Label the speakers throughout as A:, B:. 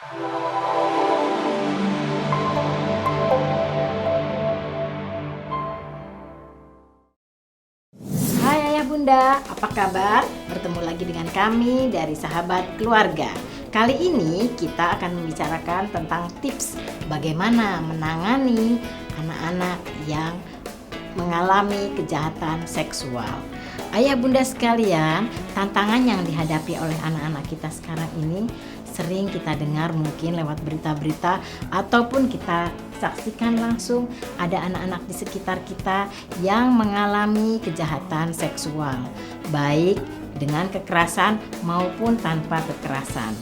A: Hai Ayah Bunda, apa kabar? Bertemu lagi dengan kami dari Sahabat Keluarga. Kali ini kita akan membicarakan tentang tips bagaimana menangani anak-anak yang mengalami kejahatan seksual. Ayah Bunda sekalian, tantangan yang dihadapi oleh anak-anak kita sekarang ini sering kita dengar mungkin lewat berita-berita ataupun kita saksikan langsung ada anak-anak di sekitar kita yang mengalami kejahatan seksual, baik dengan kekerasan maupun tanpa kekerasan.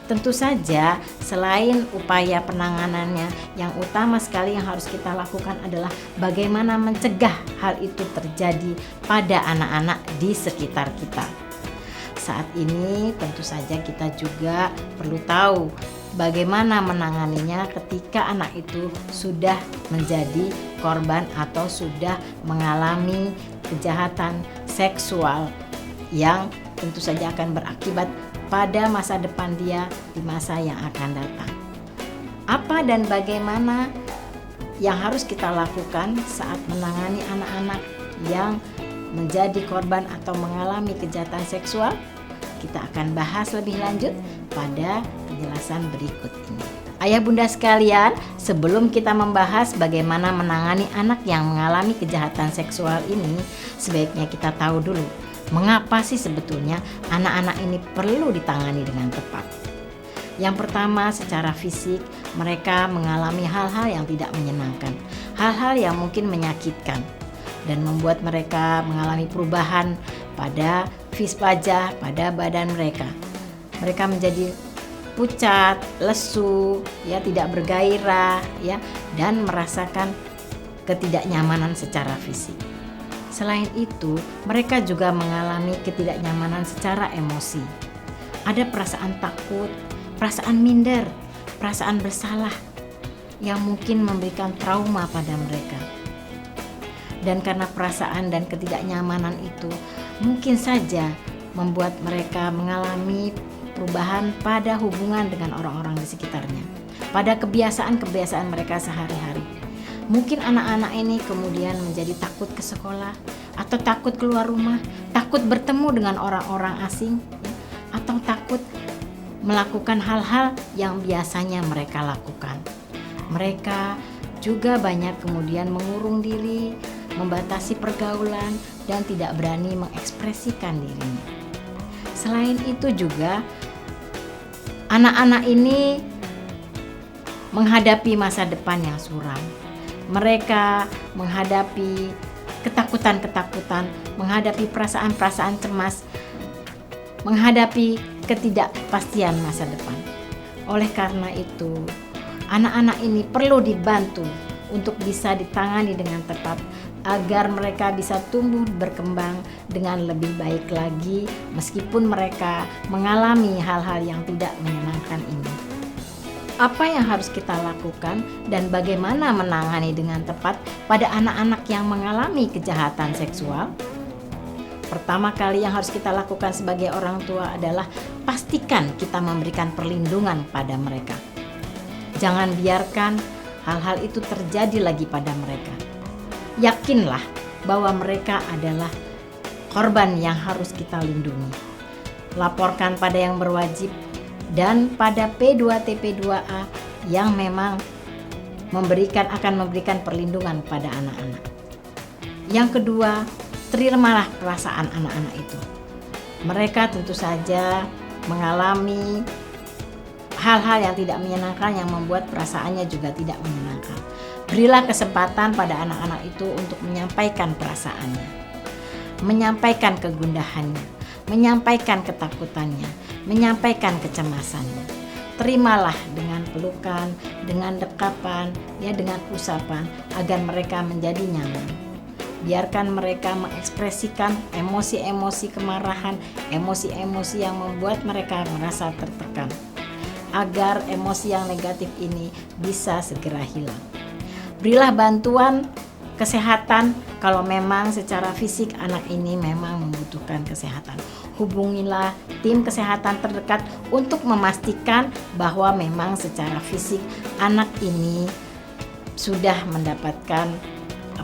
A: Tentu saja selain upaya penanganannya, yang utama sekali yang harus kita lakukan adalah bagaimana mencegah hal itu terjadi pada anak-anak di sekitar kita. Saat ini tentu saja kita juga perlu tahu bagaimana menanganinya ketika anak itu sudah menjadi korban atau sudah mengalami kejahatan seksual yang tentu saja akan berakibat pada masa depan dia di masa yang akan datang. Apa dan bagaimana yang harus kita lakukan saat menangani anak-anak yang menjadi korban atau mengalami kejahatan seksual? Kita akan bahas lebih lanjut pada penjelasan berikut ini. Ayah Bunda sekalian, sebelum kita membahas bagaimana menangani anak yang mengalami kejahatan seksual ini, sebaiknya kita tahu dulu mengapa sih sebetulnya anak-anak ini perlu ditangani dengan tepat. Yang pertama, secara fisik mereka mengalami hal-hal yang tidak menyenangkan, hal-hal yang mungkin menyakitkan dan membuat mereka mengalami perubahan pada wajah, pada badan mereka. Mereka menjadi pucat, lesu, ya, tidak bergairah, ya, dan merasakan ketidaknyamanan secara fisik. Selain itu, mereka juga mengalami ketidaknyamanan secara emosi. Ada perasaan takut, perasaan minder, perasaan bersalah yang mungkin memberikan trauma pada mereka. Dan karena perasaan dan ketidaknyamanan itu mungkin saja membuat mereka mengalami perubahan pada hubungan dengan orang-orang di sekitarnya, pada kebiasaan-kebiasaan mereka sehari-hari. Mungkin anak-anak ini kemudian menjadi takut ke sekolah atau takut keluar rumah, takut bertemu dengan orang-orang asing, atau takut melakukan hal-hal yang biasanya mereka lakukan. Mereka juga banyak kemudian mengurung diri, membatasi pergaulan, dan tidak berani mengekspresikan dirinya. Selain itu juga anak-anak ini menghadapi masa depan yang suram. Mereka menghadapi ketakutan-ketakutan, menghadapi perasaan-perasaan cemas, menghadapi ketidakpastian masa depan. Oleh karena itu, anak-anak ini perlu dibantu untuk bisa ditangani dengan tepat agar mereka bisa tumbuh berkembang dengan lebih baik lagi meskipun mereka mengalami hal-hal yang tidak menyenangkan ini. Apa yang harus kita lakukan dan bagaimana menangani dengan tepat pada anak-anak yang mengalami kejahatan seksual? Pertama kali yang harus kita lakukan sebagai orang tua adalah pastikan kita memberikan perlindungan pada mereka. Jangan biarkan hal-hal itu terjadi lagi pada mereka. Yakinlah bahwa mereka adalah korban yang harus kita lindungi. Laporkan pada yang berwajib dan pada P2TP2A yang memang akan memberikan perlindungan pada anak-anak. Yang kedua, terimalah perasaan anak-anak itu. Mereka tentu saja mengalami hal-hal yang tidak menyenangkan yang membuat perasaannya juga tidak menyenangkan. Berilah kesempatan pada anak-anak itu untuk menyampaikan perasaannya, menyampaikan kegundahannya, menyampaikan ketakutannya, menyampaikan kecemasannya. Terimalah dengan pelukan, dengan dekapan, ya, dengan usapan agar mereka menjadi nyaman. Biarkan mereka mengekspresikan emosi-emosi kemarahan, emosi-emosi yang membuat mereka merasa tertekan, agar emosi yang negatif ini bisa segera hilang. Berilah bantuan kesehatan. Kalau memang secara fisik anak ini memang membutuhkan kesehatan, hubungilah tim kesehatan terdekat untuk memastikan bahwa memang secara fisik anak ini sudah mendapatkan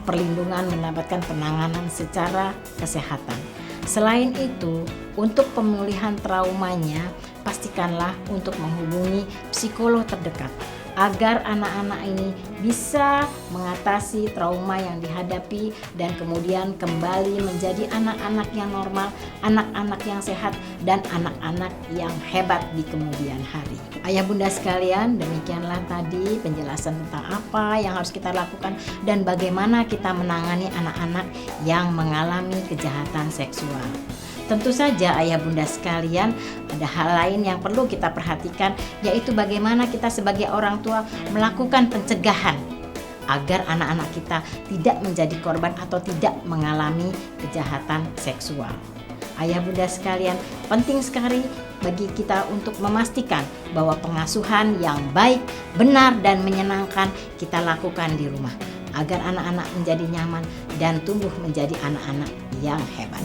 A: perlindungan, mendapatkan penanganan secara kesehatan. Selain itu, untuk pemulihan traumanya, pastikanlah untuk menghubungi psikolog terdekat agar anak-anak ini bisa mengatasi trauma yang dihadapi dan kemudian kembali menjadi anak-anak yang normal, anak-anak yang sehat, dan anak-anak yang hebat di kemudian hari. Ayah bunda sekalian, demikianlah tadi penjelasan tentang apa yang harus kita lakukan dan bagaimana kita menangani anak-anak yang mengalami kejahatan seksual. Tentu saja ayah bunda sekalian, ada hal lain yang perlu kita perhatikan, yaitu bagaimana kita sebagai orang tua melakukan pencegahan agar anak-anak kita tidak menjadi korban atau tidak mengalami kejahatan seksual. Ayah bunda sekalian, penting sekali bagi kita untuk memastikan bahwa pengasuhan yang baik, benar, dan menyenangkan kita lakukan di rumah agar anak-anak menjadi nyaman dan tumbuh menjadi anak-anak yang hebat.